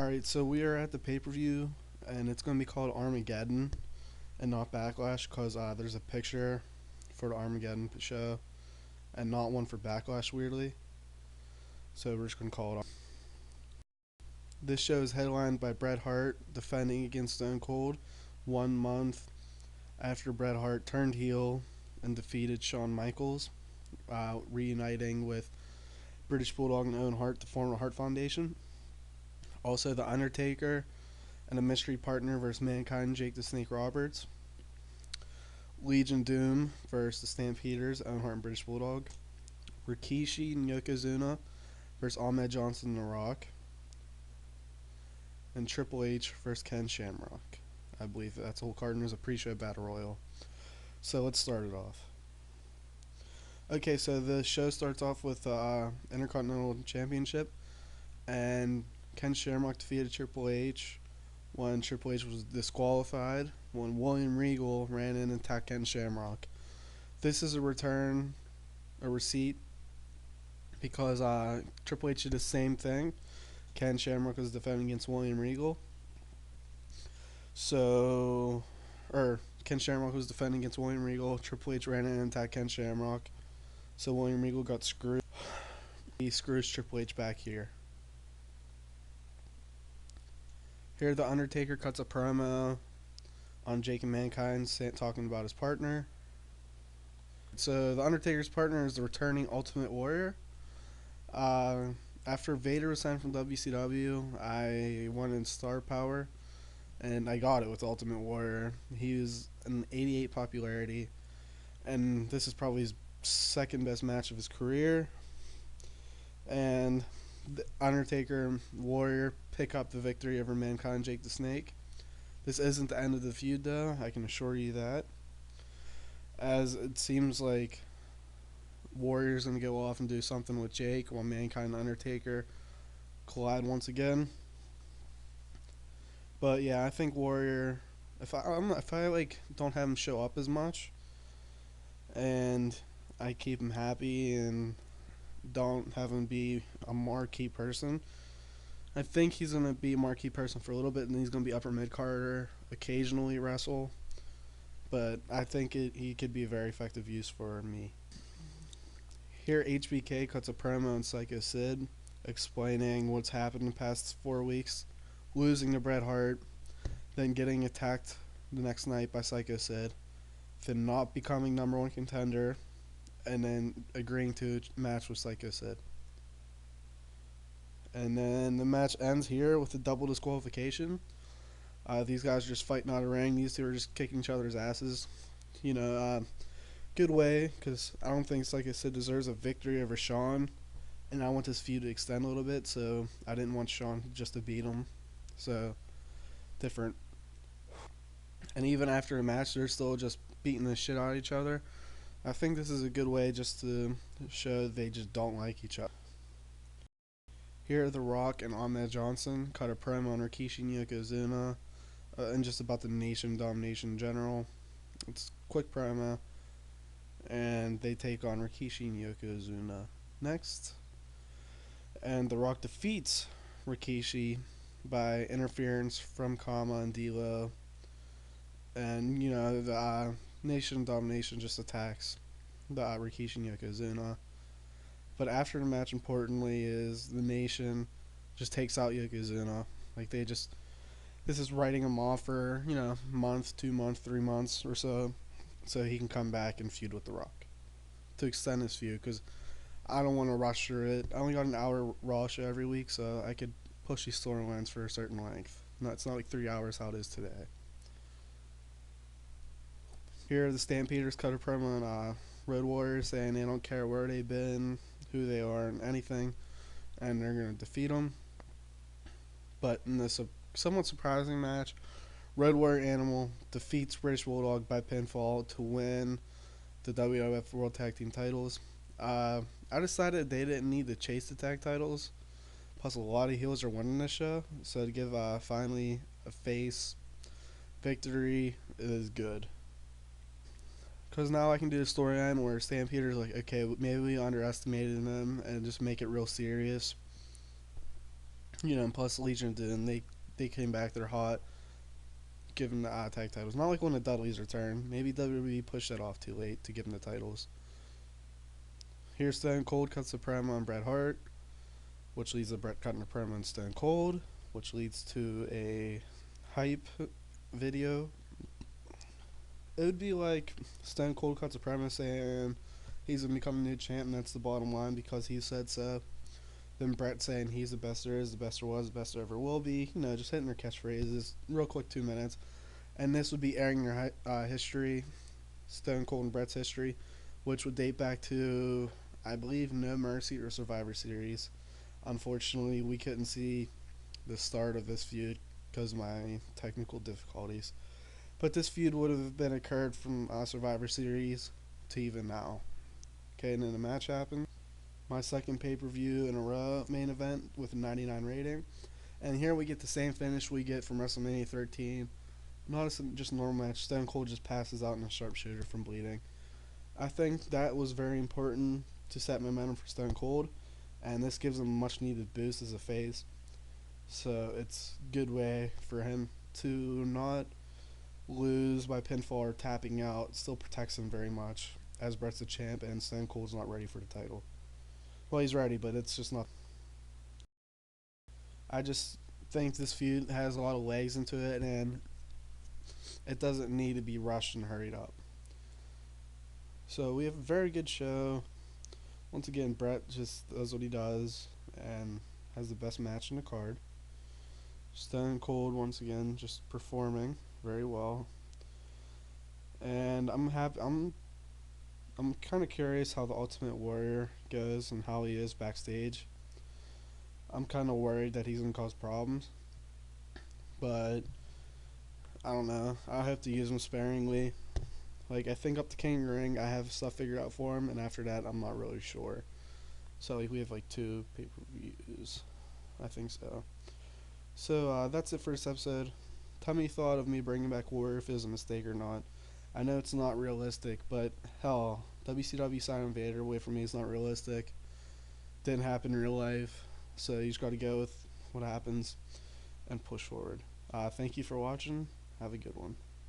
Alright, so we are at the pay-per-view, and it's going to be called Armageddon and not Backlash because there's a picture for the Armageddon show and not one for Backlash, weirdly. So we're just going to call it. This show is headlined by Bret Hart defending against Stone Cold 1 month after Bret Hart turned heel and defeated Shawn Michaels, reuniting with British Bulldog and Owen Hart to form the Hart Foundation. Also, The Undertaker and a mystery partner versus Mankind, Jake the Snake Roberts. Legion Doom versus the Stampeders, Owen Hart and British Bulldog. Rikishi and Yokozuna versus Ahmed Johnson and The Rock. And Triple H versus Ken Shamrock. I believe that's the whole card, and there's a pre-show battle royal. So let's start it off. Okay, so the show starts off with Intercontinental Championship, and Ken Shamrock defeated Triple H when Triple H was disqualified when William Regal ran in and attacked Ken Shamrock. This is a receipt, because Triple H did the same thing. Ken Shamrock was defending against William Regal. Ken Shamrock was defending against William Regal. Triple H ran in and attacked Ken Shamrock. So William Regal got screwed. He screws Triple H back here. Here, The Undertaker cuts a promo on Jake and Mankind, talking about his partner. So, The Undertaker's partner is the returning Ultimate Warrior. After Vader was signed from WCW, I wanted Star Power, and I got it with Ultimate Warrior. He was an 88 popularity, and this is probably his second best match of his career. And The Undertaker Warrior pick up the victory over Mankind, Jake the Snake. This isn't the end of the feud, though, I can assure you that, as it seems like Warrior's going to go off and do something with Jake while Mankind and Undertaker collide once again. But yeah, I think Warrior, if I don't have him show up as much, and I keep him happy and don't have him be a marquee person, I think he's going to be a marquee person for a little bit, and he's going to be upper mid-carder, occasionally wrestle. But I think he could be a very effective use for me. Here, HBK cuts a promo on Psycho Sid, explaining what's happened in the past 4 weeks. Losing to Bret Hart, then getting attacked the next night by Psycho Sid, then not becoming #1 contender, and then agreeing to a match with Psycho Sid. And then the match ends here with a double disqualification. These guys are just fighting out of ring. These two are just kicking each other's asses. Good way, because I don't think Psycho Sid deserves a victory over Shawn, and I want this feud to extend a little bit, so I didn't want Shawn just to beat him. So, different. And even after a match, they're still just beating the shit out of each other. I think this is a good way just to show they just don't like each other. Here, The Rock and Ahmed Johnson cut a promo on Rikishi and Yokozuna, and just about the nation domination in general. It's a quick promo, and they take on Rikishi and Yokozuna next. And The Rock defeats Rikishi by interference from Kama and D'Lo, and the nation domination just attacks the Rikishi and Yokozuna. But after the match, importantly, is the Nation just takes out Yokozuna. This is writing him off for, month, 2 months, 3 months or so he can come back and feud with The Rock to extend his feud, because I don't want to rush through it. I only got an hour Raw show every week, so I could push these storylines for a certain length. It's not like 3 hours how it is today. Here, the Stampeders cut a promo on Road Warriors, saying they don't care where they've been, who they are, and anything, and they're going to defeat them. But in this somewhat surprising match, Road Warrior Animal defeats British Bulldog by pinfall to win the WWF World Tag Team titles. I decided they didn't need to chase the tag titles, plus a lot of heels are winning this show, so to give finally a face victory is good. Because now I can do a storyline where Stampeder's like, okay, maybe we underestimated them, and just make it real serious. And plus Legion of Doom, they came back, they're hot, give them the tag titles. Not like when the Dudleys return. Maybe WWE pushed that off too late to give them the titles. Here's Stone Cold cuts the promo on Bret Hart, which leads to Bret cutting the promo on Stone Cold, which leads to a hype video. It would be like Stone Cold cuts a promo saying he's gonna become the new champ, and that's the bottom line because he said so. Then Bret saying he's the best there is, the best there was, the best there ever will be. Just hitting their catchphrases, real quick, 2 minutes. And this would be airing their history, Stone Cold and Bret's history, which would date back to, I believe, No Mercy or Survivor Series. Unfortunately, we couldn't see the start of this feud because of my technical difficulties. But this feud would have been occurred from Survivor Series to even now. Okay, and then the match happened. My second pay-per-view in a row main event with a 99 rating. And here we get the same finish we get from WrestleMania 13. Not just a normal match. Stone Cold just passes out in a sharpshooter from bleeding. I think that was very important to set momentum for Stone Cold, and this gives him a much needed boost as a face. So it's a good way for him to not lose by pinfall or tapping out. It still protects him very much as Bret's the champ and Stone Cold's not ready for the title. Well, he's ready, but it's just not. I just think this feud has a lot of legs into it, and it doesn't need to be rushed and hurried up. So we have a very good show. Once again, Bret just does what he does and has the best match in the card. Stone Cold once again just performing very well, and I'm happy. I'm kind of curious how the Ultimate Warrior goes and how he is backstage. I'm kind of worried that he's gonna cause problems, but I don't know. I have to use him sparingly. Like, I think up to King Ring, I have stuff figured out for him, and after that, I'm not really sure. So, like, we have like 2 pay-per-views. I think so. So, that's it for this episode. Tell me you thought of me bringing back Warrior, if it was a mistake or not. I know it's not realistic, but hell, WCW Silent Invader away from me is not realistic. Didn't happen in real life. So, you just got to go with what happens and push forward. Thank you for watching. Have a good one.